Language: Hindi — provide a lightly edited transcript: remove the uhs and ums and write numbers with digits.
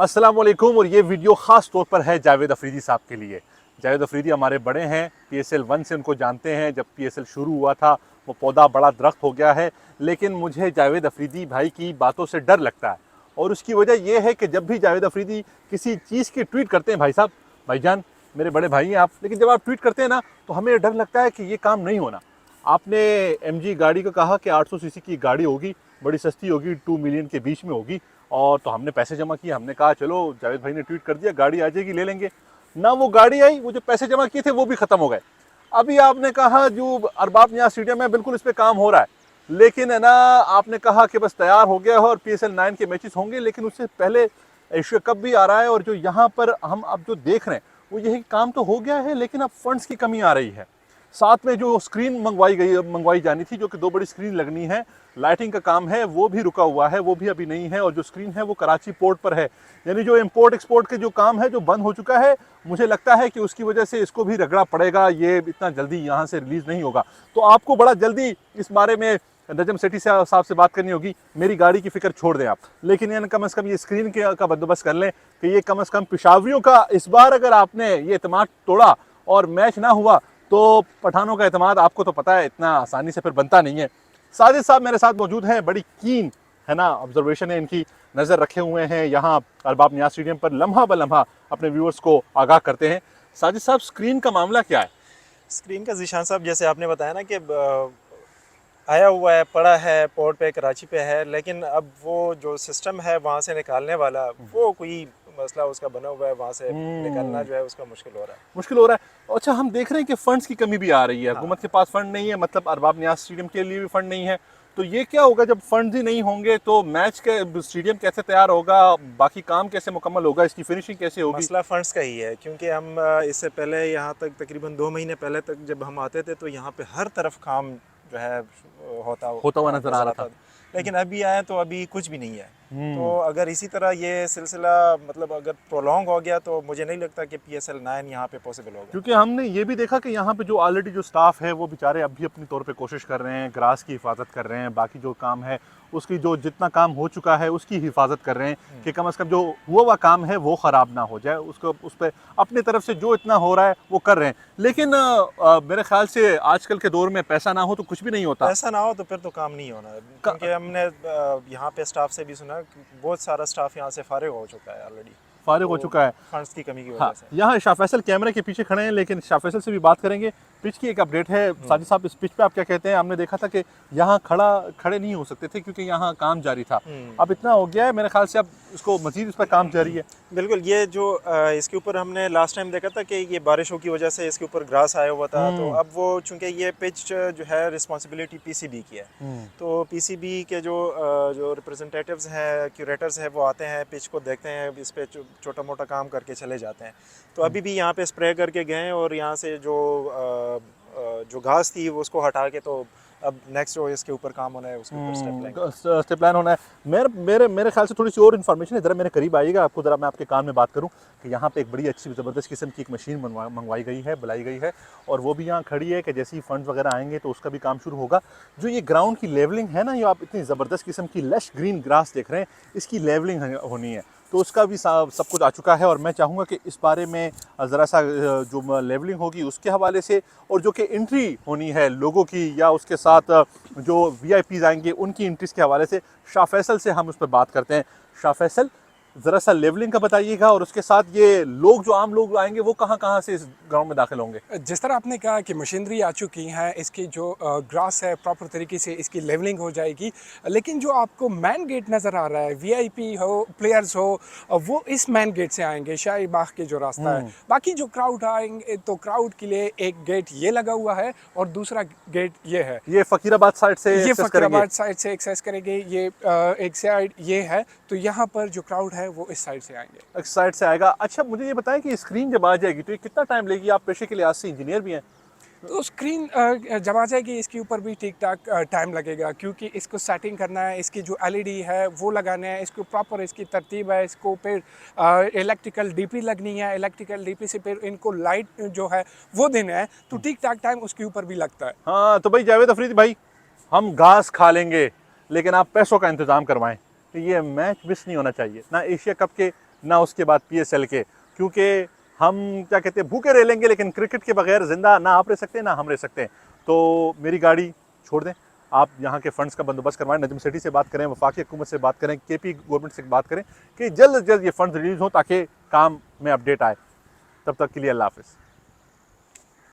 अस्सलाम वालेकुम। और ये वीडियो ख़ास तौर पर है जावेद अफरीदी साहब के लिए। जावेद अफरीदी हमारे बड़े हैं, PSL 1 से उनको जानते हैं। जब PSL शुरू हुआ था वो पौधा बड़ा दरख्त हो गया है, लेकिन मुझे जावेद अफरीदी भाई की बातों से डर लगता है। और उसकी वजह यह है कि जब भी जावेद अफरीदी किसी चीज़ की ट्वीट करते हैं, भाई साहब, भाईजान, मेरे बड़े भाई हैं आप, लेकिन जब आप ट्वीट करते हैं ना तो हमें डर लगता है कि ये काम नहीं होना। आपने MG गाड़ी को कहा कि 800 सीसी की गाड़ी होगी, बड़ी सस्ती होगी, 2 मिलियन के बीच में होगी। और तो हमने पैसे जमा किए, हमने कहा चलो जावेद भाई ने ट्वीट कर दिया, गाड़ी आ जाएगी, ले लेंगे ना। वो गाड़ी आई, वो जो पैसे जमा किए थे वो भी ख़त्म हो गए। अभी आपने कहा जो अरबाब नियाज़ स्टेडियम है, बिल्कुल इस पर काम हो रहा है, लेकिन है ना, आपने कहा कि बस तैयार हो गया है और PSL 9 के मैचेस होंगे, लेकिन उससे पहले एशिया कप भी आ रहा है। और जो यहाँ पर हम अब जो देख रहे हैं वो यही, काम तो हो गया है लेकिन अब फंड्स की कमी आ रही है। साथ में जो स्क्रीन मंगवाई जानी थी, जो कि 2 बड़ी स्क्रीन लगनी है, लाइटिंग का काम है, वो भी रुका हुआ है, वो भी अभी नहीं है। और जो स्क्रीन है वो कराची पोर्ट पर है, यानी जो इंपोर्ट एक्सपोर्ट के जो काम है जो बंद हो चुका है। मुझे लगता है कि उसकी वजह से इसको भी रगड़ा पड़ेगा, ये इतना जल्दी यहाँ से रिलीज़ नहीं होगा। तो आपको बड़ा जल्दी इस बारे में नजम सेठी साहब से बात करनी होगी। मेरी गाड़ी की फिक्र छोड़ दें आप, लेकिन यानी कम से कम ये स्क्रीन का बंदोबस्त कर लें कि ये कम से कम पेशावरियों का इस बार अगर आपने ये एतमाद तोड़ा और मैच ना हुआ तो पठानों का एतमाद आपको तो पता है इतना आसानी से फिर बनता नहीं है। साजिद साहब मेरे साथ मौजूद हैं, बड़ी कीन है ना ऑब्जर्वेशन है इनकी, नज़र रखे हुए हैं यहाँ अरबाब नियाज़ स्टेडियम पर, लम्हा ब लम्हा अपने व्यूअर्स को आगाह करते हैं। साजिद साहब, स्क्रीन का मामला क्या है? स्क्रीन का ज़ीशान साहब, जैसे आपने बताया ना कि आया हुआ है, पड़ा है पोर्ट पे, कराची पे है, लेकिन अब वो जो सिस्टम है वहाँ से निकालने वाला, वो कोई मसला उसका बना हुआ है, वहाँ से निकलना जो है उसका मुश्किल हो रहा है। मुश्किल हो रहा है। अच्छा, हम देख रहे हैं कि फंड्स की कमी भी आ रही है, हाँ। हुकूमत के पास फंड नहीं है, मतलब अरबाब नियाज़ स्टेडियम के लिए भी फंड नहीं है। तो ये क्या होगा जब फंड्स ही नहीं होंगे? तो मैच के स्टेडियम कैसे तैयार होगा, बाकी काम कैसे मुकम्मल होगा, इसकी फिनिशिंग कैसे होगी? मसला फंड्स का ही है, क्योंकि हम इससे पहले यहाँ तक तकरीबन 2 महीने पहले तक जब हम आते थे तो यहाँ पे हर तरफ काम जो है होता हुआ नजर आ रहा था। लेकिन अभी आए तो अभी कुछ भी नहीं है। तो अगर इसी तरह ये सिलसिला मतलब अगर प्रोलॉन्ग हो गया तो मुझे नहीं लगता कि PSL 9 यहाँ पे पॉसिबल होगा। क्योंकि हमने ये भी देखा कि यहाँ पे जो ऑलरेडी जो स्टाफ है वो बेचारे अब भी अपनी तौर पे कोशिश कर रहे हैं, ग्रास की हिफाजत कर रहे हैं, बाकी जो काम है उसकी जो जितना काम हो चुका है उसकी हिफाजत कर रहे हैं कि कम से कम जो हुआ काम है वो ख़राब ना हो जाए, उसको उस पर अपनी तरफ से जो इतना हो रहा है वो कर रहे हैं। लेकिन मेरे ख्याल से आजकल के दौर में पैसा ना हो तो कुछ भी नहीं होता। पैसा ना हो तो फिर तो काम नहीं होना, क्योंकि हमने यहाँ पे स्टाफ से भी सुना कि बहुत सारा स्टाफ यहाँ से फारिग हो चुका है ऑलरेडी, फारिग हो चुका है फंड्स की कमी की हाँ, वजह से। यहाँ शाह फैसल कैमरे के पीछे खड़े हैं, लेकिन शाह फैसल से भी बात करेंगे। पिच की एक अपडेट है साजिद साहब, इस पिच पे आप क्या कहते हैं? हमने देखा था कि यहाँ खड़े नहीं हो सकते थे क्योंकि यहाँ काम जारी था, अब इतना हो गया है मेरे ख्याल से अब इसको मजीद इस पर काम जारी है। बिल्कुल, ये जो इसके ऊपर हमने लास्ट टाइम देखा था कि ये बारिशों की वजह से इसके ऊपर ग्रास आया हुआ था, तो अब वो चूंकि ये पिच जो है रिस्पॉन्सिबिलिटी PCB की है, तो PCB के जो रिप्रेजेंटेटिव्स हैं, क्यूरेटर्स हैं, वो आते हैं, पिच को देखते हैं, इस पे छोटा मोटा काम करके चले जाते हैं। तो अभी भी यहाँ पे स्प्रे करके गए और यहाँ से जो घास थी वो उसको हटा के, तो अब नेक्स्ट जो इसके ऊपर काम होना है उसके ऊपर स्टेप प्लान होना है। मेरे ख्याल से थोड़ी सी और इन्फॉर्मेशन है, ज़रा मेरे करीब आइएगा, आपको ज़रा मैं आपके कान में बात करूं कि यहाँ पे एक बड़ी अच्छी ज़बरदस्त किस्म की एक मशीन मंगवाई गई है, बुलाई गई है, और वो भी यहाँ खड़ी है कि जैसे ही फंड्स वगैरह आएंगे तो उसका भी काम शुरू होगा। जो ये ग्राउंड की लेवलिंग है ना, ये आप इतनी ज़बरदस्त किस्म की लश ग्रीन ग्रास देख रहे हैं, इसकी लेवलिंग होनी है, तो उसका भी सब कुछ आ चुका है। और मैं चाहूँगा कि इस बारे में ज़रा सा जो लेवलिंग होगी उसके हवाले से, और जो कि एंट्री होनी है लोगों की या उसके साथ जो VIPs आएंगे उनकी एंट्रीज़ के हवाले से, शाह फैसल से हम उस पर बात करते हैं। शाह फैसल, ज़रा सा लेवलिंग का बताइएगा, और उसके साथ ये लोग जो आम लोग आएंगे वो कहाँ कहाँ से इस ग्राउंड में दाखिल होंगे? जिस तरह आपने कहा कि मशीनरी आ चुकी है, इसकी जो ग्रास है प्रॉपर तरीके से इसकी लेवलिंग हो जाएगी, लेकिन जो आपको मैन गेट नज़र आ रहा है, VIP हो, प्लेयर्स हो, वो इस मैन गेट से आएंगे, शाही बाग के जो रास्ता है। बाकी जो क्राउड आएंगे तो क्राउड के लिए एक गेट ये लगा हुआ है और दूसरा गेट ये है, ये फ़कीराबाद साइड से ये एक्सेस फ़कीराबाद साइड से एक्सेस करेंगे। ये एक साइड ये है, तो यहाँ पर जो क्राउड है वो इस साइड से आएंगे, इस साइड से आएगा। अच्छा, मुझे ये बताएं कि स्क्रीन जब आ जाएगी तो ये कितना टाइम लेगी? आप पेशे के लिहाज से इंजीनियर भी हैं। तो स्क्रीन जब आ जाएगी इसके ऊपर भी ठीक ठाक टाइम लगेगा, क्योंकि इसको सेटिंग करना है, इसकी जो LED है वो लगाना है, इसको प्रॉपर इसकी तरतीब है, इसको फिर इलेक्ट्रिकल DP लगनी है, इलेक्ट्रिकल DP से फिर इनको लाइट जो है वो देना है, तो ठीक ठाक टाइम उसके ऊपर भी लगता है। हाँ, तो भाई जावेद अफरीदी भाई, हम घास खा लेंगे लेकिन आप पैसों का इंतज़ाम करवाएं। तो ये मैच मिस नहीं होना चाहिए, ना एशिया कप के ना उसके बाद PSL के, क्योंकि हम क्या कहते हैं भूखे रह लेंगे लेकिन क्रिकेट के बगैर ज़िंदा ना आप रह सकते हैं ना हम रह सकते हैं। तो मेरी गाड़ी छोड़ दें, आप यहाँ के फंड्स का बंदोबस्त करवाएं, नजम सिटी से बात करें, वफाकी हुकूमत से बात करें, KP गवर्नमेंट से बात करें कि जल्द से जल्द ये फंड्स रिलीज़ हों ताकि काम में अपडेट आए। तब तक के लिए अल्लाह हाफ़िज़।